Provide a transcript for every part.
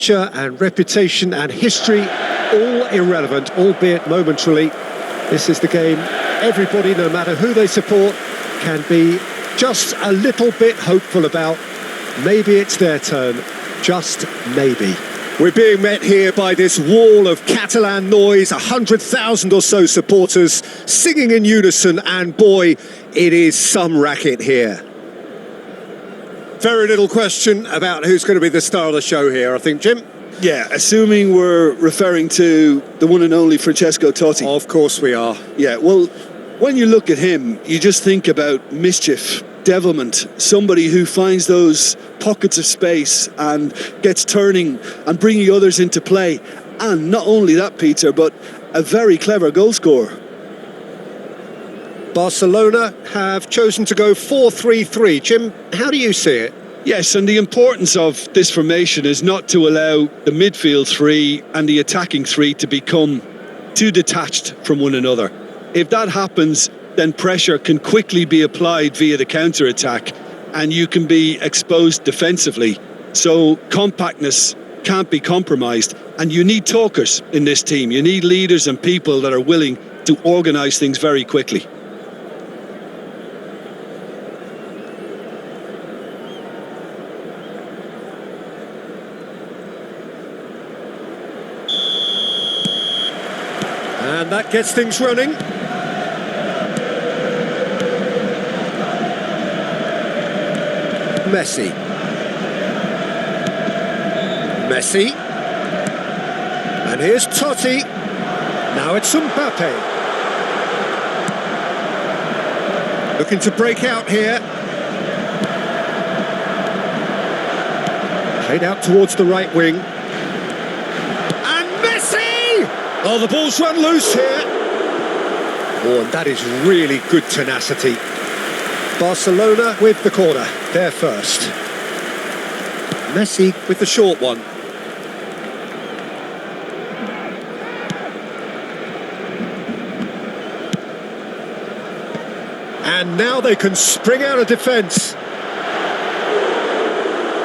And reputation and history, all irrelevant, albeit momentarily. This is the game everybody, no matter who they support, can be just a little bit hopeful about. Maybe it's their turn, just maybe. We're being met here by this wall of Catalan noise, 100,000 or so supporters singing in unison, and boy, it is some racket here. Very little question about who's going to be the star of the show here, I think, Jim. Yeah, assuming we're referring to the one and only Francesco Totti. Of course we are. Yeah, well, when you look at him, you just think about mischief, devilment, somebody who finds those pockets of space and gets turning and bringing others into play. And not only that, Peter, but a very clever goal scorer. Barcelona have chosen to go 4-3-3. Jim, how do you see it? Yes, and the importance of this formation is not to allow the midfield three and the attacking three to become too detached from one another. If that happens, then pressure can quickly be applied via the counter-attack and you can be exposed defensively. So compactness can't be compromised, and you need talkers in this team. You need leaders and people that are willing to organise things very quickly. And that gets things running. Messi. And here's Totti. Now it's Mbappe. Looking to break out here. Played out towards the right wing. And Messi! Oh, the ball's run loose here. Oh, and that is really good tenacity. Barcelona with the corner. They're first. Messi with the short one. And now they can spring out of defence.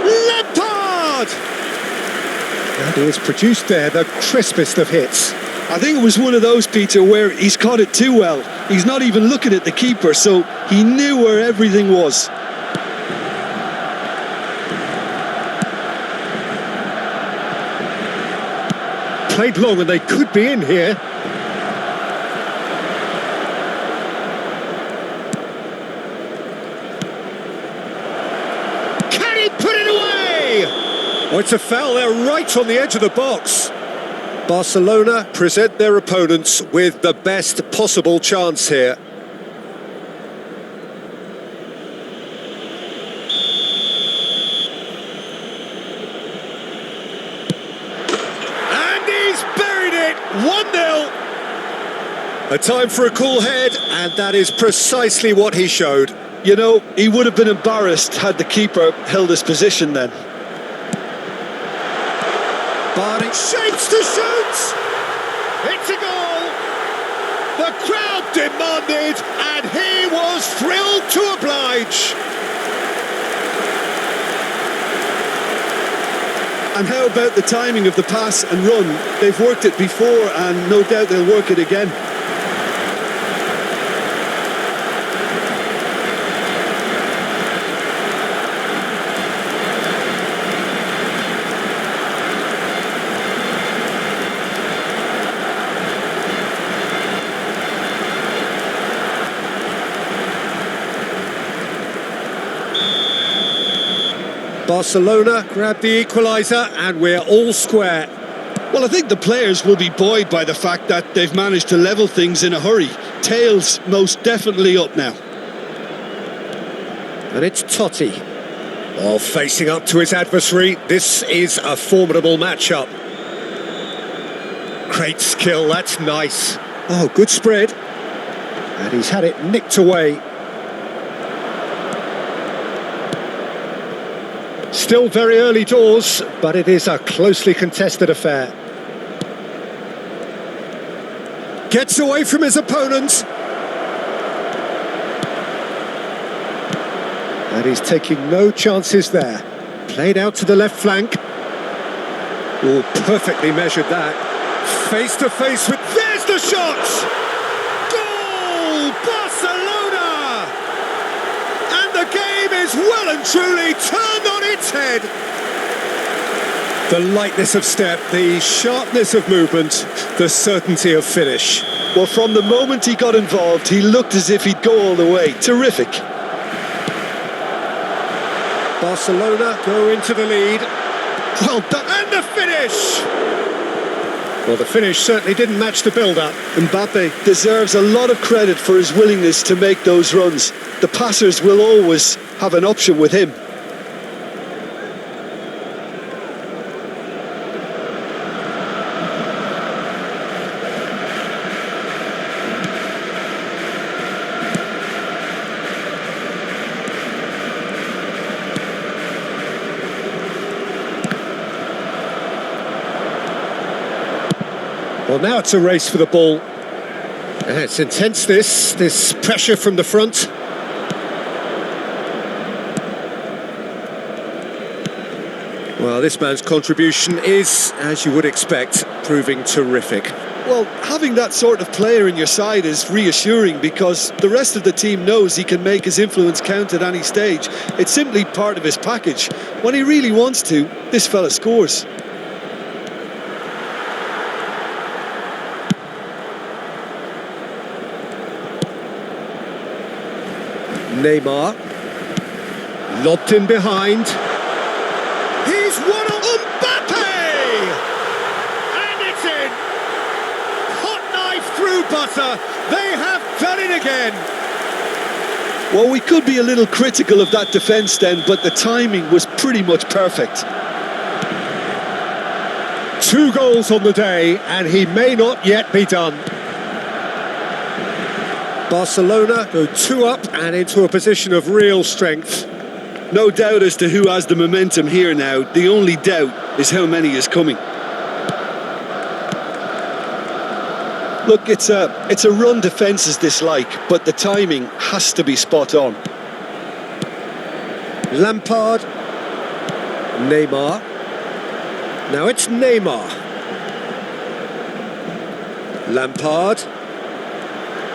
Lampard! And he has produced there the crispest of hits. I think it was one of those, Peter, where he's caught it too well. He's not even looking at the keeper, so he knew where everything was. Played long and they could be in here. Can he put it away? Oh, it's a foul there right on the edge of the box. Barcelona present their opponents with the best possible chance here. And he's buried it! 1-0. A time for a cool head, and that is precisely what he showed. You know, he would have been embarrassed had the keeper held his position then. Barney shapes to shoot! It's a goal! The crowd demanded, and he was thrilled to oblige. And how about the timing of the pass and run? They've worked it before, and no doubt they'll work it again. Barcelona grab the equaliser, and we're all square. Well, I think the players will be buoyed by the fact that they've managed to level things in a hurry. Tails most definitely up now. And it's Totti. Oh, facing up to his adversary. This is a formidable matchup. Great skill, that's nice. Oh, good spread. And he's had it nicked away. Still very early doors, but it is a closely contested affair. Gets away from his opponent. And he's taking no chances there. Played out to the left flank. Oh, perfectly measured that. Face to face with... There's the shot! Goal! Barcelona! And the game is well and truly turned on its head. The lightness of step, the sharpness of movement, the certainty of finish. Well, from the moment he got involved, he looked as if he'd go all the way. Terrific. Barcelona go into the lead. Well done. And the finish! Well, the finish certainly didn't match the build-up. Mbappe deserves a lot of credit for his willingness to make those runs. The passers will always have an option with him. Well, now it's a race for the ball. It's intense, this pressure from the front. Well, this man's contribution is, as you would expect, proving terrific. Well, having that sort of player in your side is reassuring because the rest of the team knows he can make his influence count at any stage. It's simply part of his package. When he really wants to, this fella scores. Neymar, lobbed in behind. He's won on Mbappe! And it's in! Hot knife through butter. They have done it again. Well, we could be a little critical of that defence then, but the timing was pretty much perfect. 2 goals on the day, and he may not yet be done. Barcelona go 2 up and into a position of real strength. No doubt as to who has the momentum here now. The only doubt is how many is coming. Look, it's a run defence is dislike, but the timing has to be spot on. Lampard. Neymar. Now it's Neymar. Lampard.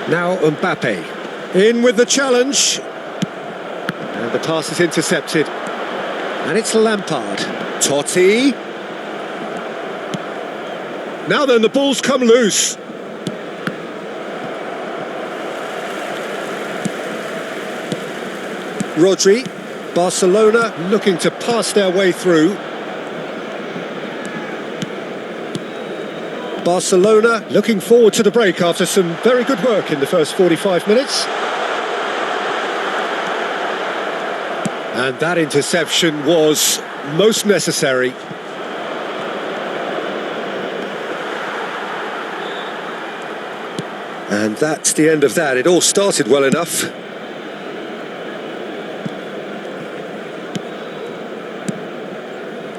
Now Mbappe. In with the challenge. And the pass is intercepted. And it's Lampard. Totti. Now then, the ball's come loose. Rodri. Barcelona looking to pass their way through. Barcelona looking forward to the break after some very good work in the first 45 minutes. And that interception was most necessary. And that's the end of that. It all started well enough.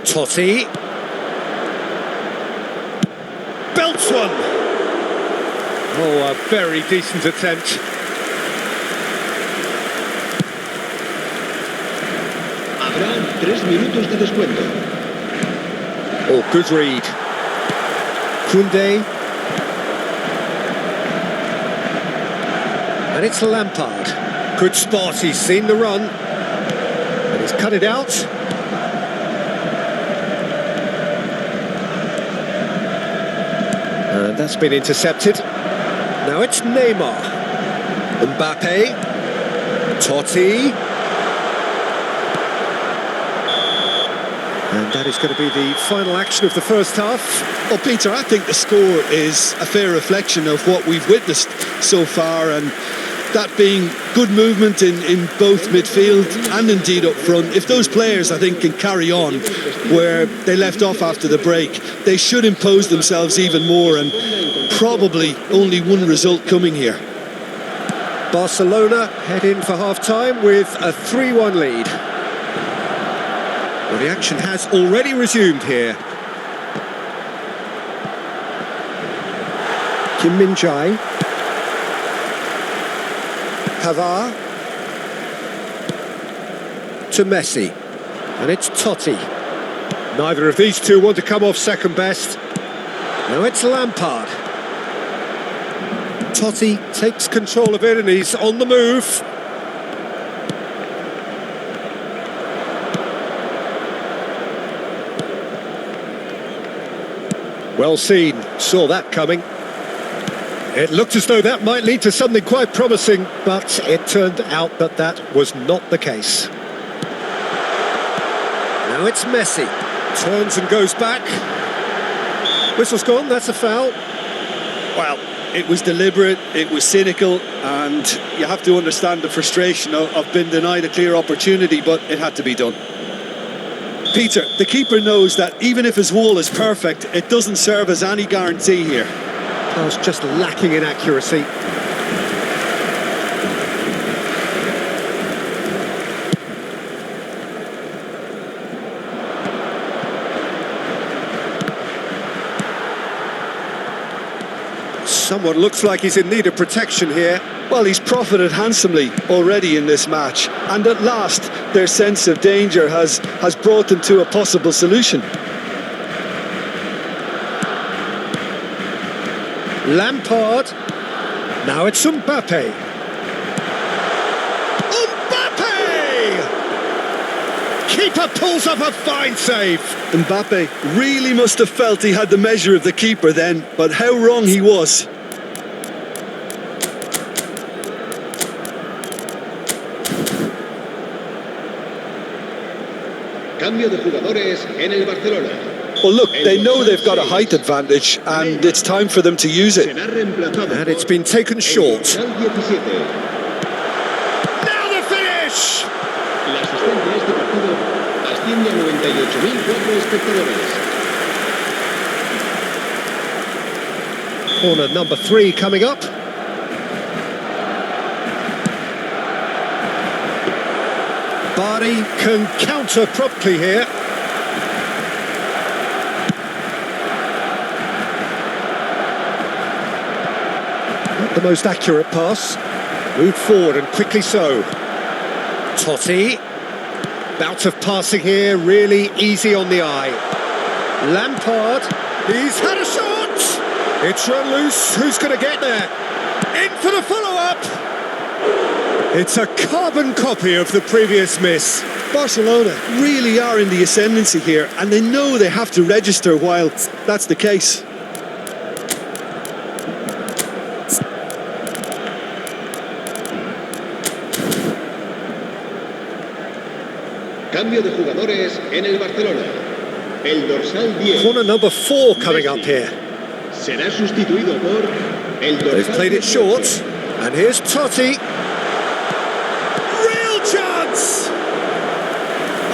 Totti. Belts one. Oh, a very decent attempt. Habrán 3 minutos de descuento. Oh, good read. Koundé. And it's Lampard. Good spot, he's seen the run. And he's cut it out. And that's been intercepted. Now it's Neymar. Mbappe. Totti. And that is going to be the final action of the first half. Well, Peter, I think the score is a fair reflection of what we've witnessed so far, and that being good movement in both midfield and indeed up front. If those players, I think, can carry on where they left off after the break, they should impose themselves even more, and probably only one result coming here. Barcelona head in for half-time with a 3-1 lead. Well, the action has already resumed here. Kim Min-jae. Pavard. To Messi. And it's Totti. Neither of these two want to come off second best. Now it's Lampard. Totti takes control of it and he's on the move. Well seen, saw that coming. It looked as though that might lead to something quite promising, but it turned out that that was not the case. Now it's Messi. Turns and goes back. Whistle's gone, that's a foul. Well, it was deliberate, it was cynical, and you have to understand the frustration of being denied a clear opportunity, but it had to be done. Peter, the keeper knows that even if his wall is perfect, it doesn't serve as any guarantee here. Pass just lacking in accuracy. Someone looks like he's in need of protection here. Well, he's profited handsomely already in this match, and at last their sense of danger has brought them to a possible solution. Lampard. Now it's Mbappe. Mbappe! Keeper pulls up a fine save. Mbappe really must have felt he had the measure of the keeper then, but how wrong he was. Cambio de jugadores en el Barcelona. Well, look, they know they've got a height advantage, and it's time for them to use it. And it's been taken short. Now the finish! La asistencia a este partido asciende a 98.004 espectadores. Corner number 3 coming up. Bardi can counter promptly here. Not the most accurate pass. Moved forward and quickly so. Totti. Bout of passing here, really easy on the eye. Lampard. He's had a shot! It's run loose. Who's going to get there? In for the follow-up! It's a carbon copy of the previous miss. Barcelona really are in the ascendancy here, and they know they have to register while that's the case. Cambio de jugadores en el Barcelona. El dorsal 10. Corner number 4 coming up here. Será sustituido por el dorsal. They've played it short, and here's Totti. Real chance!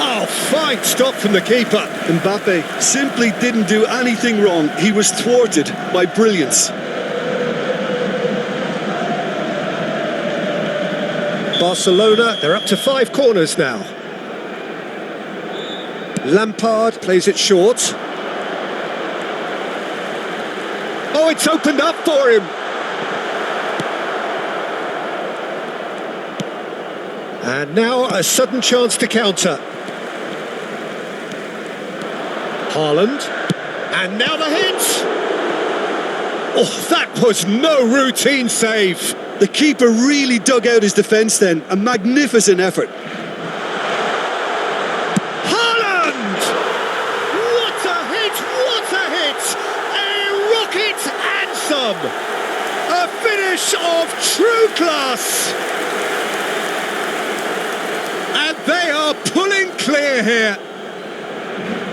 Oh, fine stop from the keeper. Mbappe simply didn't do anything wrong. He was thwarted by brilliance. Barcelona, they're up to 5 corners now. Lampard plays it short. Oh, it's opened up for him. And now a sudden chance to counter. Haaland. And now the hit. Oh, that was no routine save. The keeper really dug out his defence then. A magnificent effort. Haaland! What a hit! What a hit! A rocket and some. A finish of true class. And they are pulling clear here.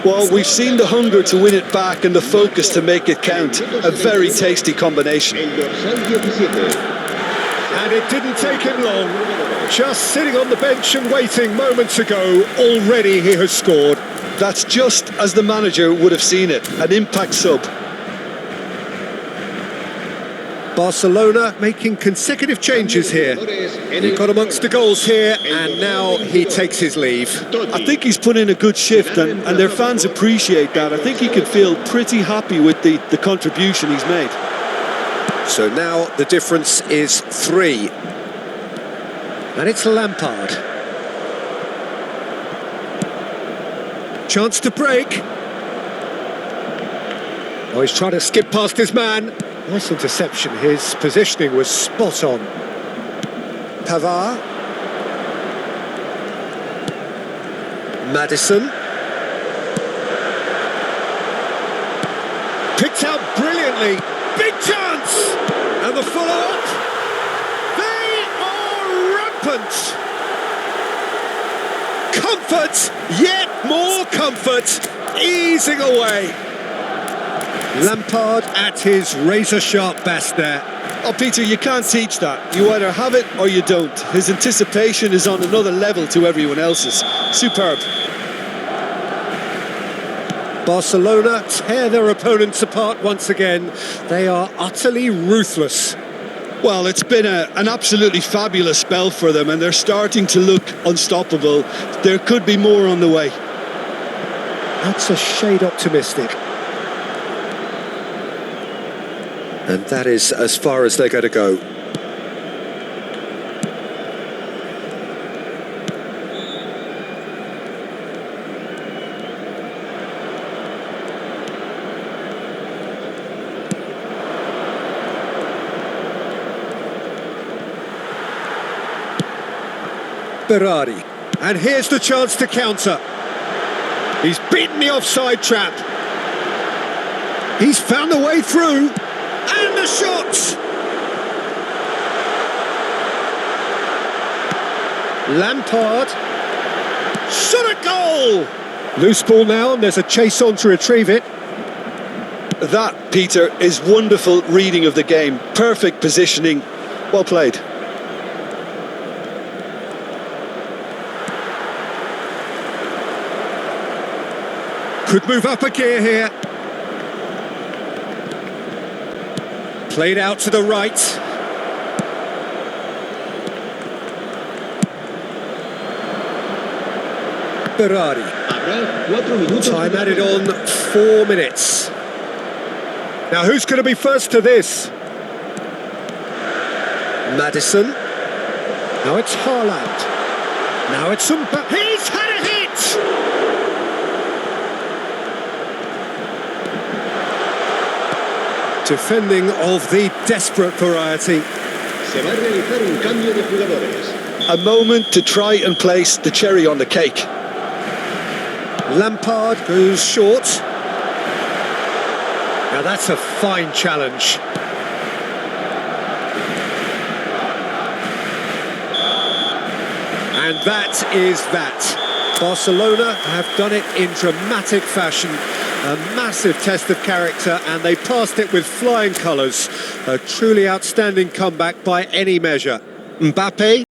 Well, we've seen the hunger to win it back and the focus to make it count. A very tasty combination. And it didn't take him long. Just sitting on the bench and waiting moments ago, already he has scored. That's just as the manager would have seen it. An impact sub. Barcelona making consecutive changes here. He got amongst the goals here, and now he takes his leave. I think he's put in a good shift, and their fans appreciate that. I think he can feel pretty happy with the contribution he's made. So now the difference is 3. And it's Lampard. Chance to break. Oh, he's trying to skip past his man. Nice interception. His positioning was spot on. Pavard. Maddison. Picked out brilliantly. Big chance! And the follow-up. They are rampant. Comfort, yet more comfort, easing away. Lampard at his razor-sharp best there. Oh, Peter, you can't teach that. You either have it or you don't. His anticipation is on another level to everyone else's. Superb. Barcelona tear their opponents apart once again. They are utterly ruthless. Well, it's been an absolutely fabulous spell for them, and they're starting to look unstoppable. There could be more on the way. That's a shade optimistic. And that is as far as they're going to go. Berardi. And here's the chance to counter. He's beaten the offside trap. He's found the way through. And the shot! Lampard. Shot a goal! Loose ball now, and there's a chase on to retrieve it. That, Peter, is wonderful reading of the game. Perfect positioning. Well played. Could move up a gear here. Played out to the right. Berardi. Time added on 4 minutes. Now who's going to be first to this? Maddison. Now it's Haaland. Now it's Mbappe. He's had a hit! Defending of the desperate variety. Se va a realizar un cambio de jugadores. A moment to try and place the cherry on the cake. Lampard goes short. Now that's a fine challenge. And that is that. Barcelona have done it in dramatic fashion. A massive test of character, and they passed it with flying colours. A truly outstanding comeback by any measure. Mbappe.